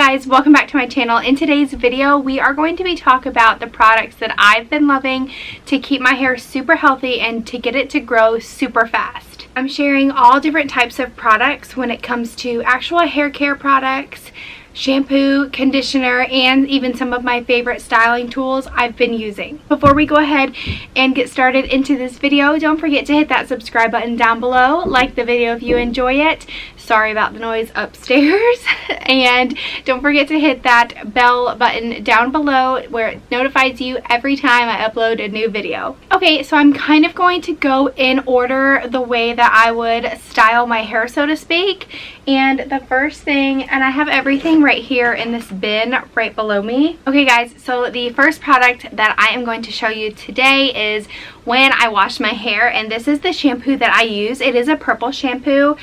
guys, welcome back to my channel. In today's video, we are going to be talking about the products that I've been loving to keep my hair super healthy and to get it to grow super fast. I'm sharing all different types of products when it comes to actual hair care products, shampoo, conditioner, and even some of my favorite styling tools I've been using. Before we go ahead and get started into this video, don't forget to hit that subscribe button down below. Like the video if you enjoy it. Sorry about the noise upstairs. And don't forget to hit that bell button down below where it notifies you every time I upload a new video. Okay, so I'm kind of going to go in order the way that I would style my hair, so to speak. And the first thing, and I have everything right here in this bin right below me. Okay guys, so the first product that I am going to show you today is when I wash my hair, and this is the shampoo that I use. It is a purple shampoo.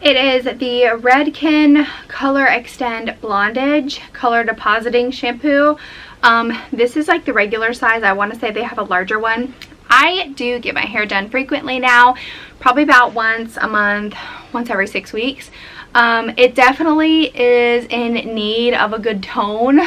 It is the Redken Color Extend Blondage Color Depositing Shampoo. This is like the regular size. I want to say they have a larger one. I do get my hair done frequently now, probably about once a month, once every 6 weeks. It definitely is in need of a good tone.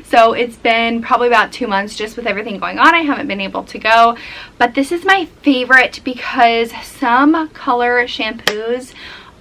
So it's been probably about 2 months just with everything going on. I haven't been able to go, but this is my favorite because some color shampoos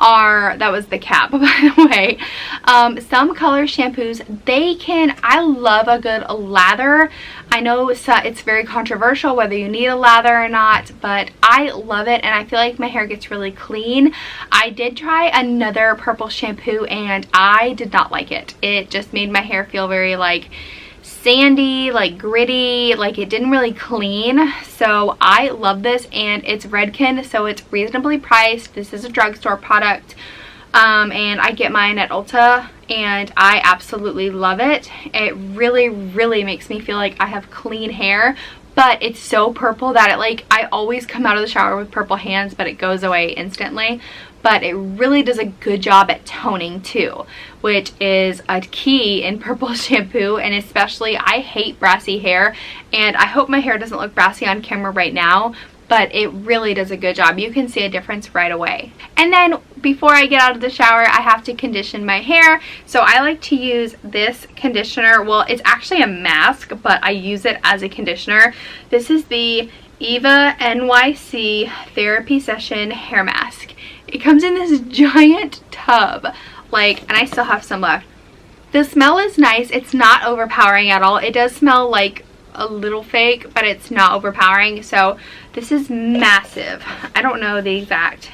are, that was the cap by the way, some color shampoos, I love a good lather. I know it's very controversial whether you need a lather or not, but I love it and I feel like my hair gets really clean. I did try another purple shampoo and I did not like it. It just made my hair feel very like sandy, like gritty, like it didn't really clean. So I love this, and it's Redken, so it's reasonably priced. This is a drugstore product, and I get mine at Ulta, and I absolutely love it. It really makes me feel like I have clean hair, but it's so purple that I always come out of the shower with purple hands, but it goes away instantly. But it really does a good job at toning too, which is a key in purple shampoo. And especially, I hate brassy hair, and I hope my hair doesn't look brassy on camera right now, but it really does a good job. You can see a difference right away. And then before I get out of the shower, I have to condition my hair. So I like to use this conditioner. Well, it's actually a mask, but I use it as a conditioner. This is the Eva NYC Therapy Session Hair Mask. It comes in this giant tub, and I still have some left. The smell is nice. It's not overpowering at all. It does smell like a little fake, but it's not overpowering. So this is massive. I don't know the exact.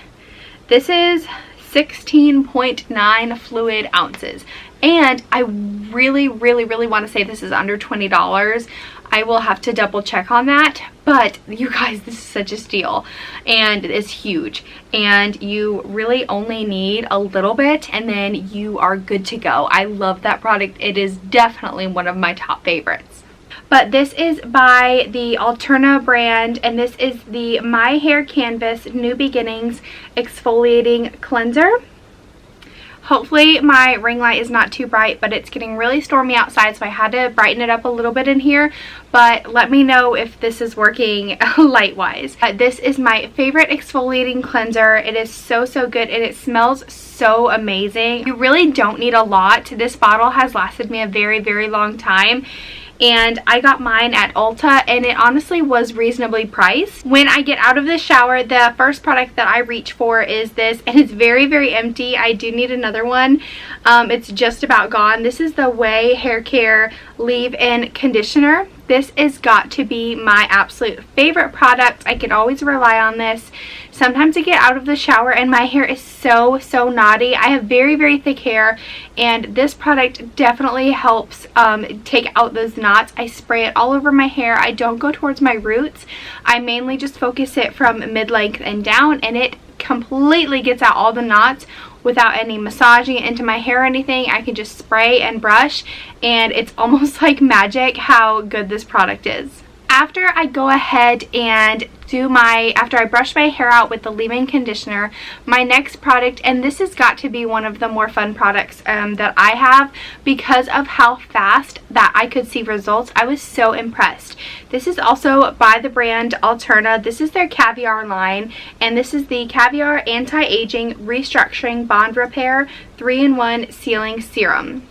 This is 16.9 fluid ounces. And I really want to say this is under $20. I will have to double check on that, but you guys, this is such a steal, and it's huge, and you really only need a little bit and then you are good to go. I love that product. It is definitely one of my top favorites. But this is by the Alterna brand, and this is the My Hair Canvas New Beginnings Exfoliating Cleanser. Hopefully my ring light is not too bright, but it's getting really stormy outside, so I had to brighten it up a little bit in here. But let me know if this is working light wise. This is my favorite exfoliating cleanser. It is so good, and it smells so amazing. You really don't need a lot. This bottle has lasted me a very long time. And I got mine at Ulta, and it honestly was reasonably priced. When I get out of the shower, the first product that I reach for is this, and it's very empty. I do need another one. It's just about gone. This is the Ouai Hair Care Leave-In Conditioner. This has got to be my absolute favorite product. I can always rely on this. Sometimes I get out of the shower and my hair is so knotty. I have very thick hair, and this product definitely helps take out those knots. I spray it all over my hair. I don't go towards my roots. I mainly just focus it from mid-length and down, and it completely gets out all the knots without any massaging it into my hair or anything. I can just spray and brush, and it's almost like magic how good this product is. After I go ahead and after I brush my hair out with the leave-in conditioner, my next product, and this has got to be one of the more fun products that I have because of how fast that I could see results. I was so impressed. This is also by the brand Alterna. This is their Caviar line, and this is the Caviar Anti-Aging Restructuring Bond Repair 3-in-1 Sealing Serum.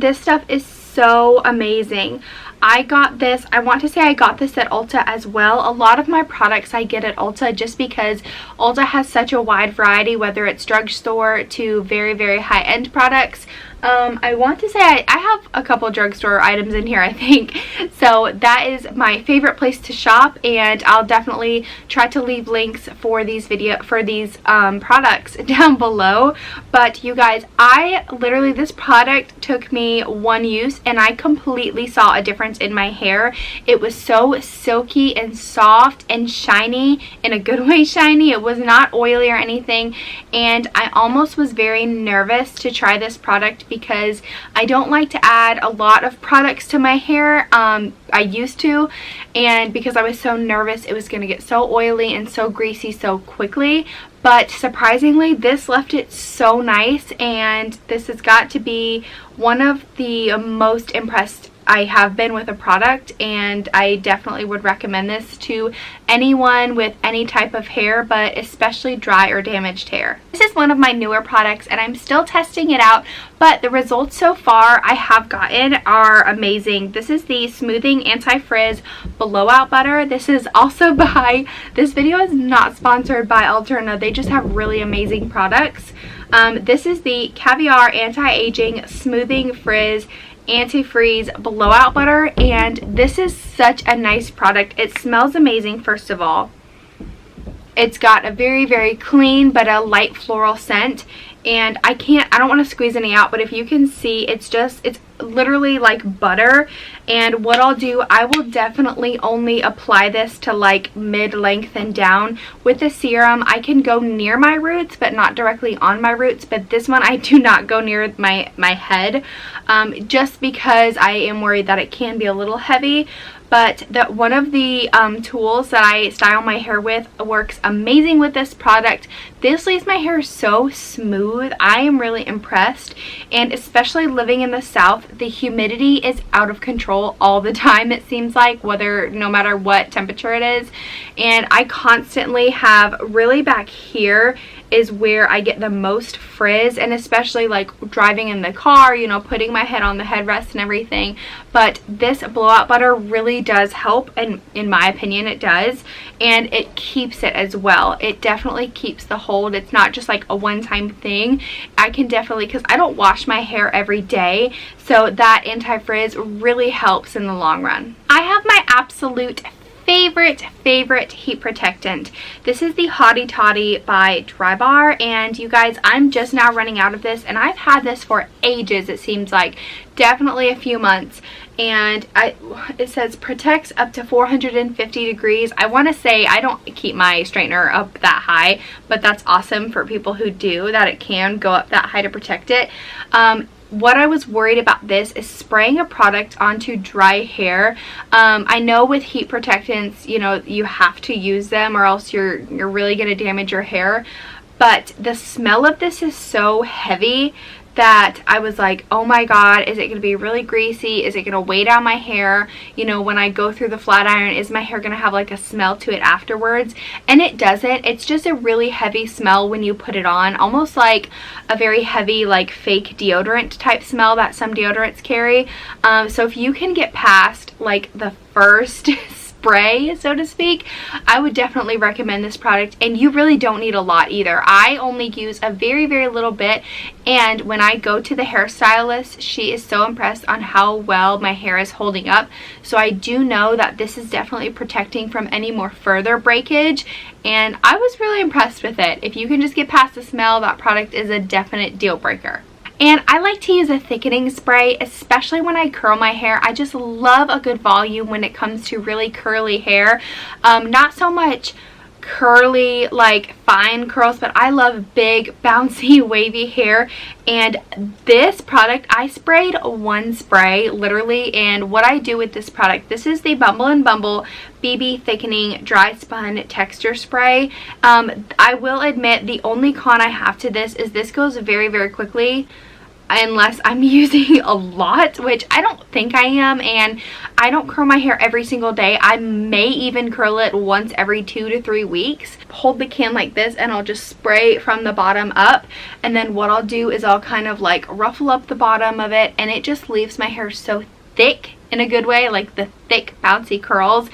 and this stuff is so amazing. I got this, I want to say I got this at Ulta as well. A lot of my products I get at Ulta just because Ulta has such a wide variety, whether it's drugstore to very, very high-end products. I want to say I have a couple drugstore items in here, I think. So that is my favorite place to shop, and I'll definitely try to leave links for these products down below. But you guys, this product took me one use and I completely saw a difference in my hair. It was so silky and soft and shiny, in a good way shiny. It was not oily or anything, and I almost was very nervous to try this product because I don't like to add a lot of products to my hair. I used to, and because I was so nervous it was going to get so oily and so greasy so quickly. But surprisingly, this left it so nice, and this has got to be one of the most impressed I have been with a product, and I definitely would recommend this to anyone with any type of hair, but especially dry or damaged hair. This is one of my newer products and I'm still testing it out, but the results so far I have gotten are amazing. This is the Smoothing Anti-Frizz Blowout Butter. This is also this video is not sponsored by Alterna. They just have really amazing products. This is the Caviar Anti-Aging Smoothing Frizz Anti-Freeze Blowout Butter, and this is such a nice product. It smells amazing. First of all, it's got a very, very clean but a light floral scent, and I don't want to squeeze any out, but if you can see, it's literally like butter. And what I'll do, I will definitely only apply this to like mid-length and down. With the serum, I can go near my roots but not directly on my roots, but this one I do not go near my head, just because I am worried that it can be a little heavy. But one of the tools that I style my hair with works amazing with this product. This leaves my hair so smooth. I am really impressed, and especially living in the South, the humidity is out of control all the time, it seems like, no matter what temperature it is. And I constantly have, really back here is where I get the most frizz, and especially like driving in the car, you know, putting my head on the headrest and everything. But this blowout butter really does help, and in my opinion it does, and it keeps it as well. It definitely keeps the hold. It's not just like a one-time thing. I can definitely, because I don't wash my hair every day, so that anti-frizz really helps in the long run. I have my absolute favorite heat protectant. This is the Hottie Toddy by Drybar, and you guys, I'm just now running out of this, and I've had this for ages, it seems like, definitely a few months. And it says protects up to 450 degrees. I want to say, I don't keep my straightener up that high, but that's awesome for people who do, that it can go up that high to protect it. What I was worried about this is spraying a product onto dry hair. I know with heat protectants, you know, you have to use them or else you're really going to damage your hair. But the smell of this is so heavy that I was like, oh my god, is it going to be really greasy? Is it going to weigh down my hair? You know, when I go through the flat iron, is my hair going to have like a smell to it afterwards? And it doesn't. It's just a really heavy smell when you put it on, almost like a very heavy like fake deodorant type smell that some deodorants carry. So if you can get past like the first spray, so to speak, I would definitely recommend this product. And you really don't need a lot either. I only use a very, very little bit, and when I go to the hairstylist, she is so impressed on how well my hair is holding up. So I do know that this is definitely protecting from any more further breakage, and I was really impressed with it. If you can just get past the smell, that product is a definite deal breaker. And I like to use a thickening spray, especially when I curl my hair. I just love a good volume when it comes to really curly hair. Not so much curly, like fine curls, but I love big, bouncy, wavy hair. And this product, I sprayed one spray, literally. And what I do with this product, this is the Bumble & Bumble BB Thickening Dry Spun Texture Spray. I will admit, the only con I have to this is this goes very, very quickly. unless I'm using a lot, which I don't think I am, and I don't curl my hair every single day. I may even curl it once every 2 to 3 weeks. Hold the can like this and I'll just spray from the bottom up, and then what I'll do is I'll kind of like ruffle up the bottom of it, and it just leaves my hair so thick in a good way, like the thick bouncy curls.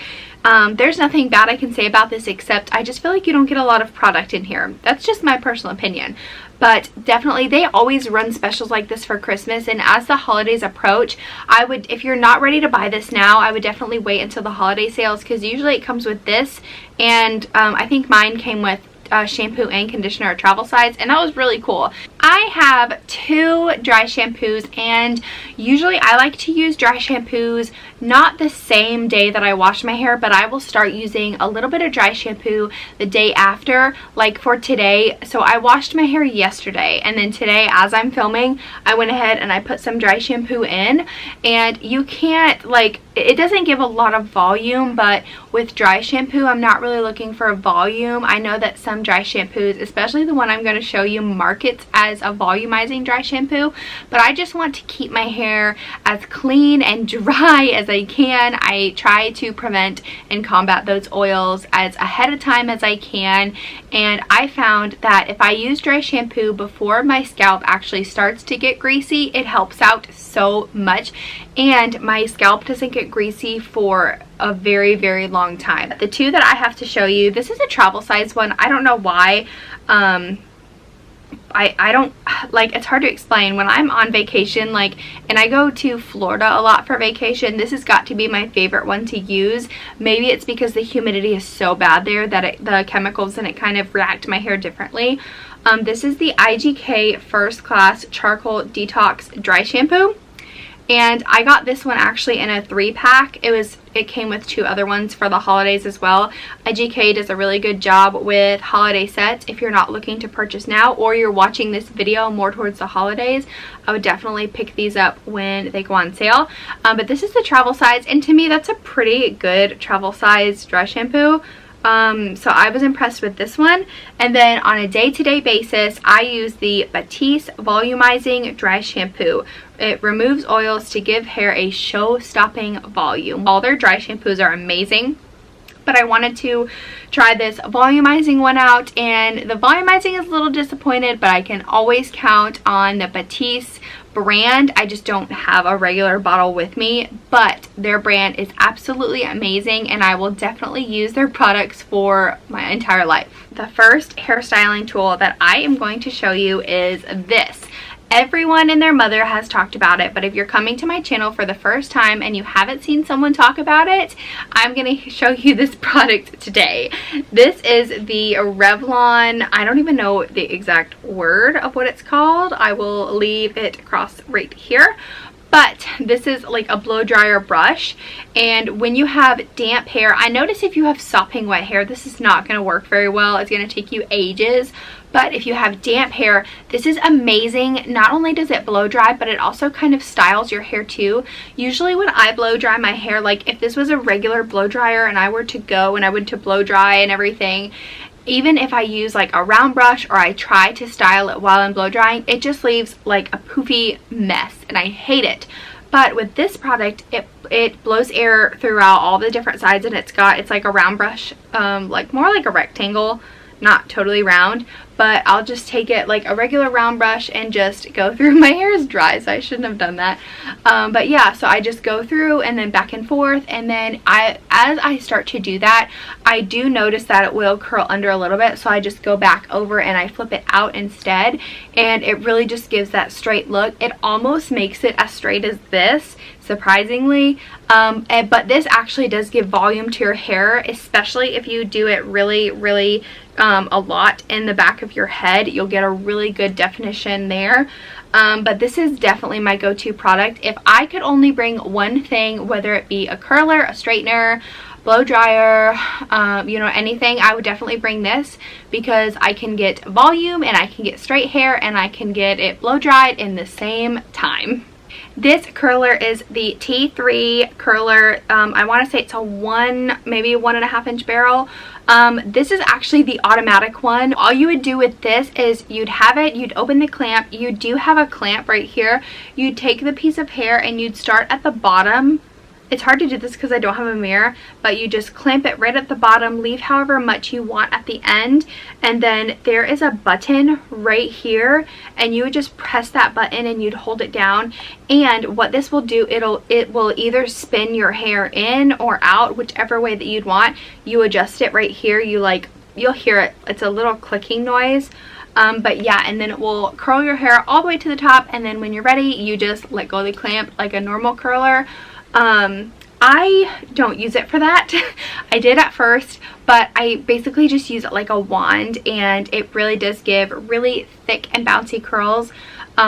There's nothing bad I can say about this, except I just feel like you don't get a lot of product in here. That's just my personal opinion. But definitely, they always run specials like this for Christmas, and as the holidays approach, I would, if you're not ready to buy this now, I would definitely wait until the holiday sales, because usually it comes with this, and I think mine came with shampoo and conditioner travel size, and that was really cool. I have 2 dry shampoos, and usually I like to use dry shampoos not the same day that I wash my hair, but I will start using a little bit of dry shampoo the day after, like for today. So I washed my hair yesterday, and then today as I'm filming, I went ahead and I put some dry shampoo in, and you can't, like, it doesn't give a lot of volume, but with dry shampoo, I'm not really looking for a volume. I know that some dry shampoos, especially the one I'm going to show you, markets as a volumizing dry shampoo, but I just want to keep my hair as clean and dry as I can. I try to prevent and combat those oils as ahead of time as I can, and I found that if I use dry shampoo before my scalp actually starts to get greasy, it helps out so much, and my scalp doesn't get greasy for a very, very long time. The 2 that I have to show you, this is a travel size one. I don't know why. I don't, like, it's hard to explain. When I'm on vacation, like, and I go to Florida a lot for vacation, this has got to be my favorite one to use. Maybe it's because the humidity is so bad there that the chemicals in it kind of react to my hair differently. This is the IGK First Class Charcoal Detox Dry Shampoo. And I got this one actually in a 3-pack. It came with 2 other ones for the holidays as well. IGK does a really good job with holiday sets. If you're not looking to purchase now, or you're watching this video more towards the holidays, I would definitely pick these up when they go on sale. But this is the travel size, and to me that's a pretty good travel size dry shampoo. So I was impressed with this one. And then on a day-to-day basis, I use the Batiste Volumizing Dry Shampoo. It removes oils to give hair a show-stopping volume. All their dry shampoos are amazing, but I wanted to try this volumizing one out, and the volumizing is a little disappointed, but I can always count on the Batiste brand. I just don't have a regular bottle with me, but their brand is absolutely amazing, and I will definitely use their products for my entire life. The first hairstyling tool that I am going to show you is this. Everyone and their mother has talked about it, but if you're coming to my channel for the first time and you haven't seen someone talk about it, I'm going to show you this product today. This is the Revlon, I don't even know the exact word of what it's called. I will leave it across right here. But this is like a blow dryer brush, and when you have damp hair, I notice if you have sopping wet hair, this is not going to work very well. It's going to take you ages. But if you have damp hair, this is amazing. Not only does it blow dry, but it also kind of styles your hair too. Usually when I blow dry my hair, like if this was a regular blow dryer and I were to go and I went to blow dry and everything, even if I use like a round brush or I try to style it while I'm blow drying, it just leaves like a poofy mess, and I hate it. But with this product, it blows air throughout all the different sides, and it's like a round brush, like more like a rectangle, not totally round, but I'll just take it like a regular round brush and just go through. My hair is dry, so I shouldn't have done that. But yeah, so I just go through and then back and forth, and then as I start to do that, I do notice that it will curl under a little bit, so I just go back over and I flip it out instead, and it really just gives that straight look. It almost makes it as straight as this, surprisingly, but this actually does give volume to your hair, especially if you do it really a lot in the back of your head. You'll get a really good definition there. But this is definitely my go-to product. If I could only bring one thing, whether it be a curler, a straightener, blow dryer, you know, anything, I would definitely bring this, because I can get volume and I can get straight hair and I can get it blow dried in the same time. This curler is the T3 curler. I want to say it's a maybe 1.5 inch barrel. This is actually the automatic one. All you would do with this is you'd have it, you'd open the clamp. You do have a clamp right here. You'd take the piece of hair and you'd start at the bottom. It's hard to do this because I don't have a mirror, but you just clamp it right at the bottom, leave however much you want at the end, and then there is a button right here, and you would just press that button and you'd hold it down. And what this will do, it will either spin your hair in or out, whichever way that you'd want. You adjust it right here. You'll hear it. It's a little clicking noise. But yeah, and then it will curl your hair all the way to the top, and then when you're ready, you just let go of the clamp like a normal curler. I don't use it for that. I did at first, but I basically just use it like a wand, and it really does give really thick and bouncy curls,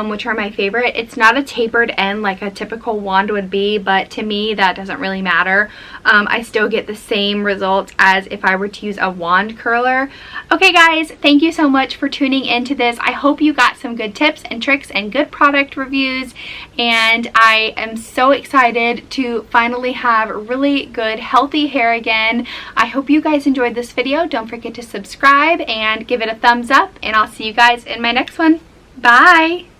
which are my favorite. It's not a tapered end like a typical wand would be, but to me that doesn't really matter. I still get the same results as if I were to use a wand curler. Okay guys, thank you so much for tuning into this. I hope you got some good tips and tricks and good product reviews, and I am so excited to finally have really good healthy hair again. I hope you guys enjoyed this video. Don't forget to subscribe and give it a thumbs up, and I'll see you guys in my next one. Bye!